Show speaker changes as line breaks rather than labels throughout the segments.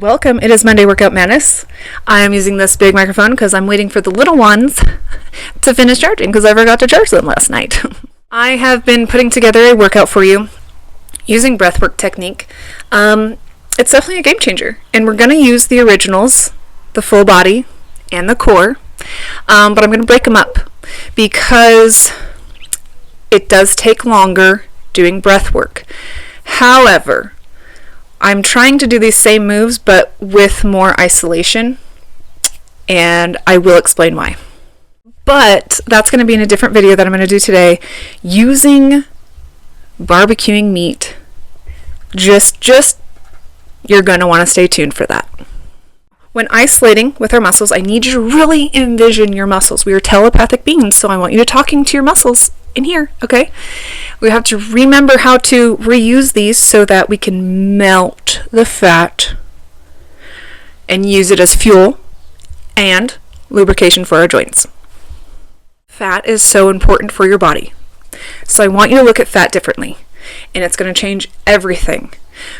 Welcome. It is Monday Workout Madness. I am using this big microphone because I'm waiting for the little ones to finish charging because I forgot to charge them last night. I have been putting together a workout for you using breathwork technique. It's definitely a game changer, and we're going to use the originals, the full body and the core, but I'm going to break them up because it does take longer doing breathwork. However, I'm trying to do these same moves but with more isolation, and I will explain why. But that's going to be in a different video that I'm going to do today using barbecuing meat. Just you're going to want to stay tuned for that. When isolating with our muscles, I need you to really envision your muscles. We are telepathic beings, so I want you to talking to your muscles in here, okay? We have to remember how to reuse these so that we can melt the fat and use it as fuel and lubrication for our joints. Fat is so important for your body. So I want you to look at fat differently, and it's going to change everything.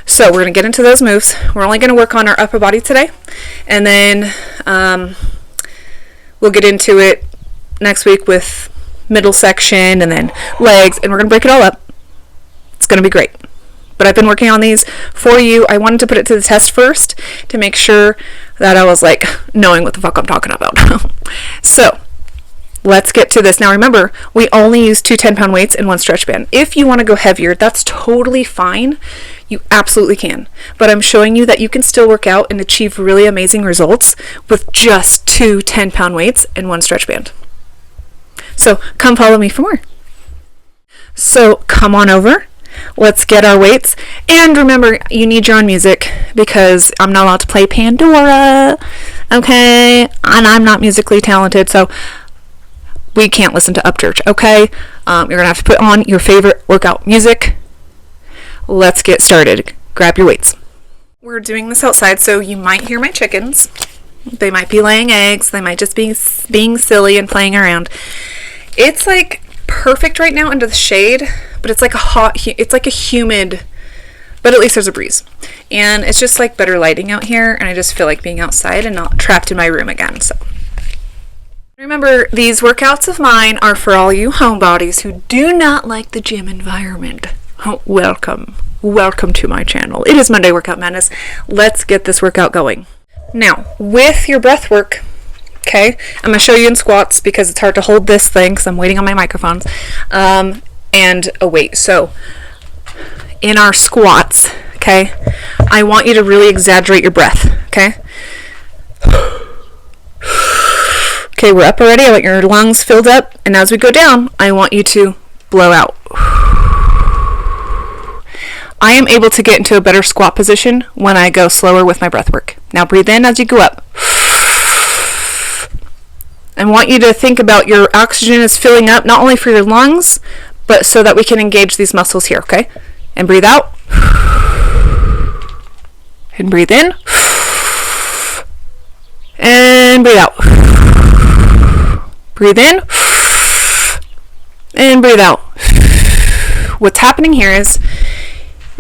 So we're going to get into those moves. We're only going to work on our upper body today, and then we'll get into it next week with middle section and then legs, and we're going to break it all up. It's going to be great. But I've been working on these for you. I wanted to put it to the test first to make sure that I was like knowing what the fuck I'm talking about. So let's get to this. Now remember, we only use 2 10-pound weights and 1 stretch band. If you want to go heavier, that's totally fine. You absolutely can. But I'm showing you that you can still work out and achieve really amazing results with just 2 10-pound weights and 1 stretch band. So come follow me for more. So come on over. Let's get our weights. And remember, you need your own music because I'm not allowed to play Pandora. Okay? And I'm not musically talented, so we can't listen to Upchurch, okay? You're going to have to put on your favorite workout music. Let's get started. Grab your weights. We're doing this outside, so you might hear my chickens. They might be laying eggs. They might just be being silly and playing around. It's like perfect right now under the shade, but it's like it's like a humid, but at least there's a breeze. And it's just like better lighting out here, and I just feel like being outside and not trapped in my room again, so. Remember, these workouts of mine are for all you homebodies who do not like the gym environment. Oh, welcome to my channel. It is Monday Workout Madness. Let's get this workout going. Now, with your breath work, okay, I'm going to show you in squats because it's hard to hold this thing because I'm waiting on my microphones, and a weight. So, in our squats, okay, I want you to really exaggerate your breath, okay? Okay, we're up already. I want your lungs filled up, and as we go down, I want you to blow out. I am able to get into a better squat position when I go slower with my breath work. Now breathe in as you go up. I want you to think about your oxygen is filling up, not only for your lungs, but so that we can engage these muscles here, okay? And breathe out. And breathe in. And breathe out. Breathe in. And breathe out. What's happening here is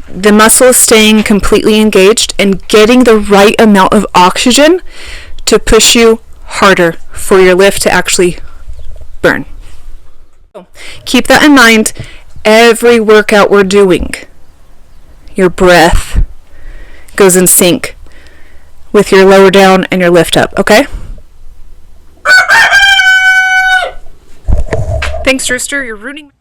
the muscle is staying completely engaged and getting the right amount of oxygen to push you harder for your lift to actually burn. So keep that in mind every workout we're doing. Your breath goes in sync with your lower down and your lift up, okay? Thanks, Rooster. You're ruining.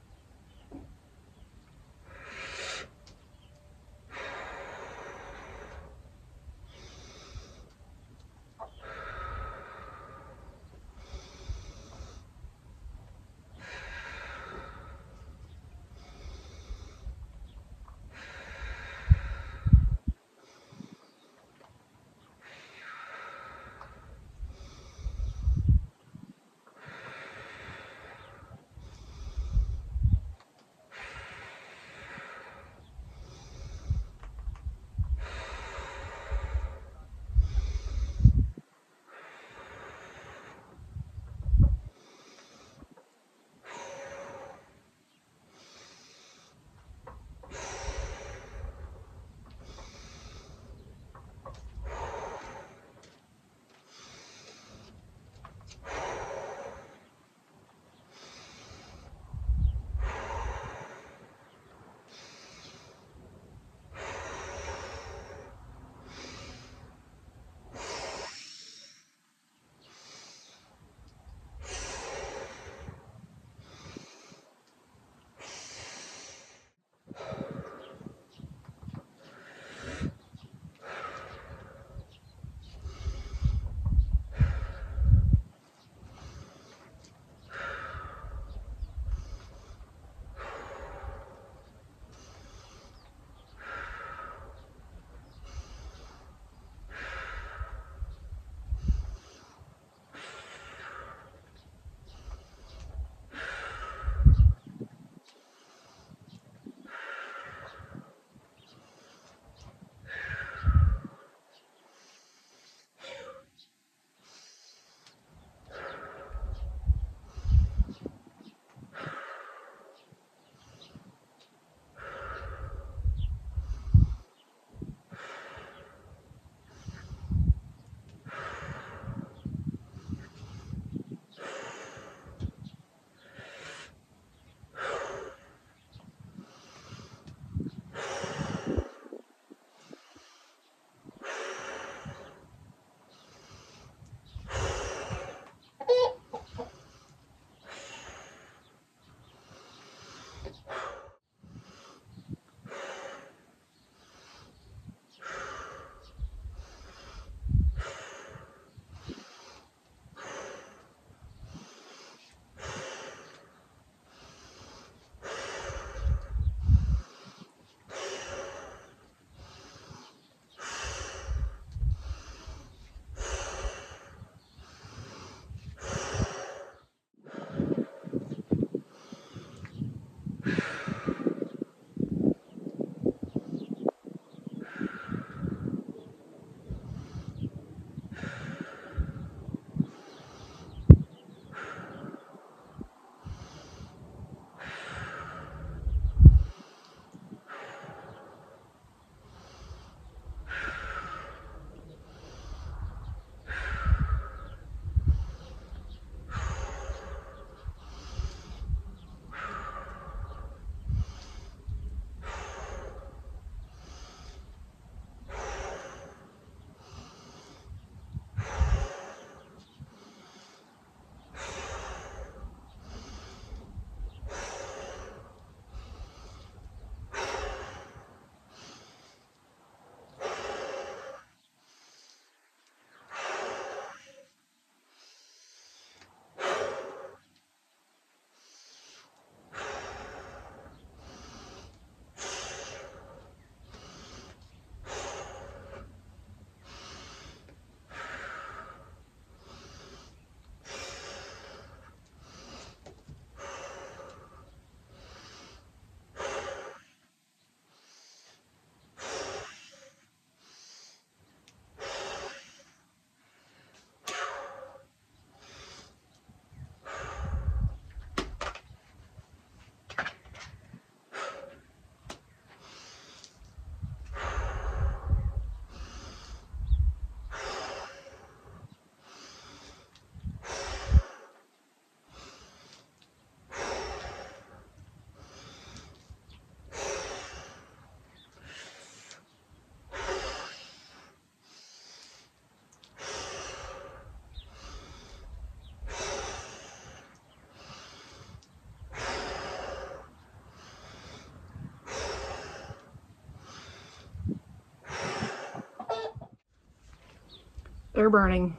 They're burning.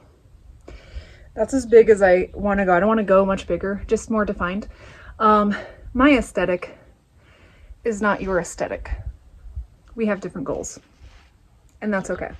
That's as big as I want to go. I don't want to go much bigger, just more defined. My aesthetic is not your aesthetic. We have different goals, and that's okay.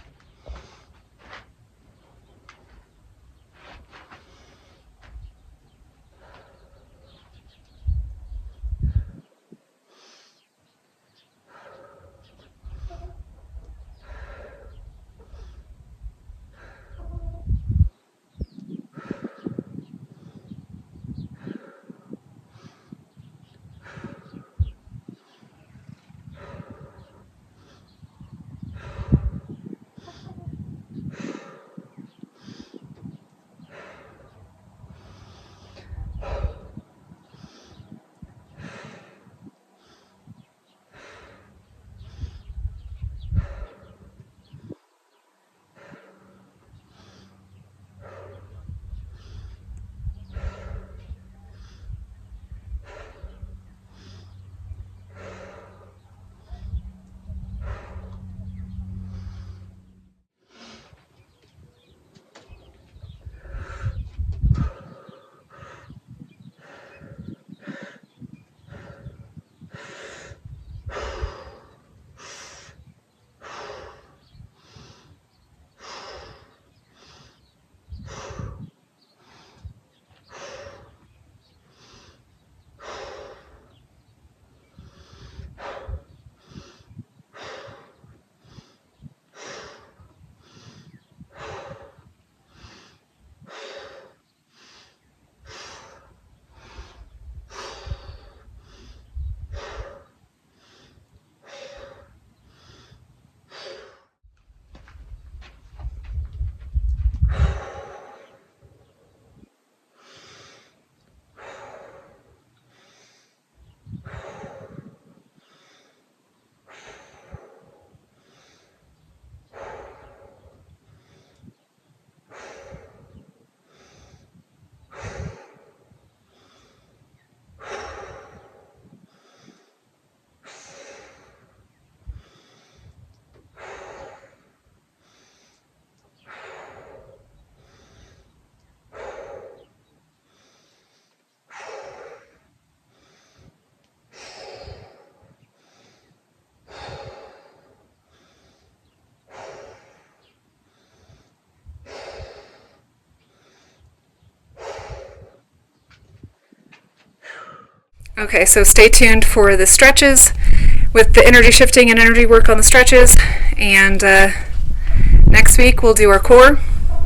Okay, so stay tuned for the stretches with the energy shifting and energy work on the stretches. And next week we'll do our core,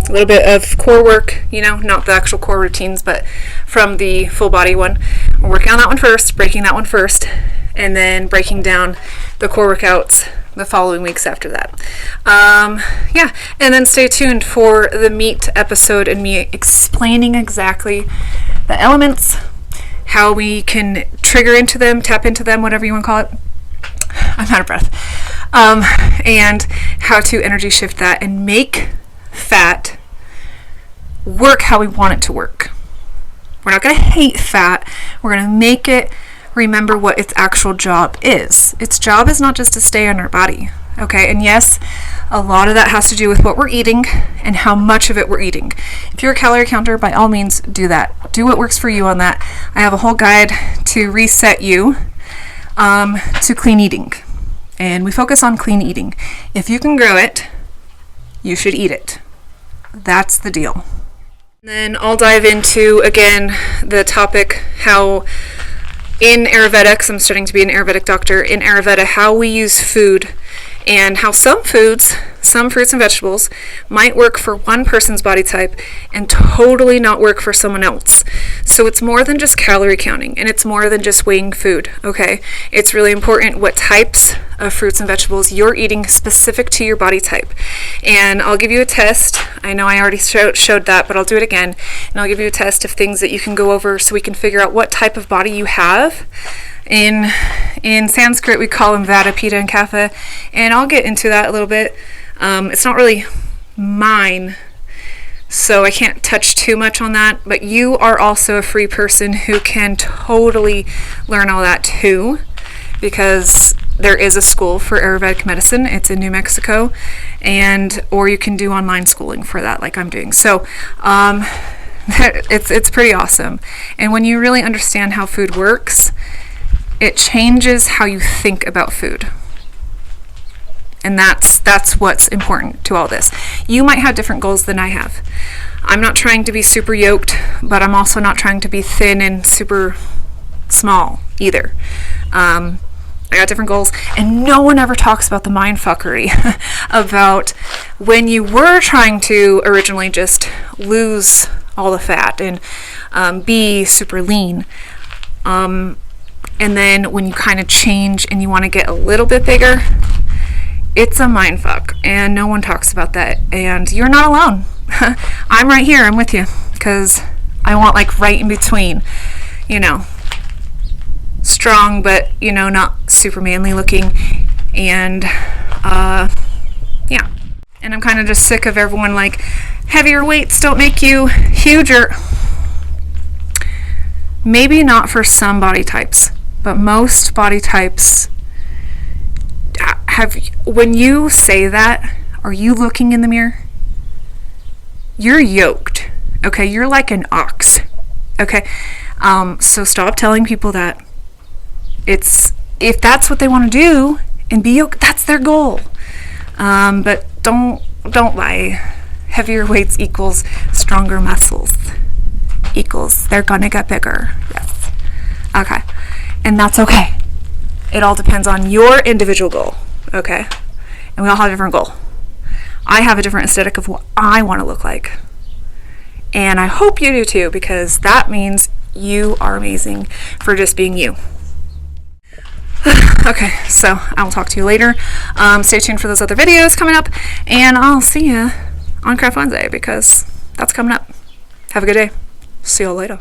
a little bit of core work, not the actual core routines, but from the full body one. We're working on that one first, breaking that one first, and then breaking down the core workouts the following weeks after that. And then stay tuned for the meat episode and me explaining exactly the elements, how we can trigger into them, tap into them, whatever you want to call it. I'm out of breath. And how to energy shift that and make fat work how we want it to work. We're not going to hate fat. We're going to make it remember what its actual job is. Its job is not just to stay in our body. Okay, and yes, a lot of that has to do with what we're eating and how much of it we're eating. If you're a calorie counter, by all means, do that. Do what works for you on that. I have a whole guide to reset you to clean eating. And we focus on clean eating. If you can grow it, you should eat it. That's the deal. And then I'll dive into, again, the topic how in Ayurveda, 'cause I'm studying to be an Ayurvedic doctor, in Ayurveda, how we use food and how some foods, some fruits and vegetables, might work for one person's body type and totally not work for someone else. So it's more than just calorie counting, and it's more than just weighing food, okay? It's really important what types of fruits and vegetables you're eating specific to your body type. And I'll give you a test. I know I already showed that, but I'll do it again. And I'll give you a test of things that you can go over so we can figure out what type of body you have. In Sanskrit, we call them Vata, Pitta, and Kapha, and I'll get into that a little bit. It's not really mine, so I can't touch too much on that, but you are also a free person who can totally learn all that too, because there is a school for Ayurvedic medicine. It's in New Mexico, or you can do online schooling for that, like I'm doing. So it's pretty awesome. And when you really understand how food works, it changes how you think about food. And that's what's important to all this. You might have different goals than I have. I'm not trying to be super yoked, but I'm also not trying to be thin and super small either. I got different goals, and no one ever talks about the mindfuckery about when you were trying to originally just lose all the fat and be super lean. And then when you kind of change and you want to get a little bit bigger, it's a mindfuck, and no one talks about that. And you're not alone. I'm right here. I'm with you, because I want like right in between, you know, strong but, you know, not super manly looking, and yeah. And I'm kind of just sick of everyone like, heavier weights don't make you huger. Maybe not for some body types, but most body types when you say that, are you looking in the mirror? You're yoked, okay? You're like an ox, okay? So stop telling people that. If that's what they want to do and be yoked, that's their goal. But don't lie. Heavier weights equals stronger muscles. Equals they're gonna get bigger. Yes. Okay. And that's okay. It all depends on your individual goal, okay? And we all have a different goal. I have a different aesthetic of what I want to look like. And I hope you do too, because that means you are amazing for just being you. Okay, so I will talk to you later. Stay tuned for those other videos coming up, and I'll see you on Craft Wednesday, because that's coming up. Have a good day. See you all later.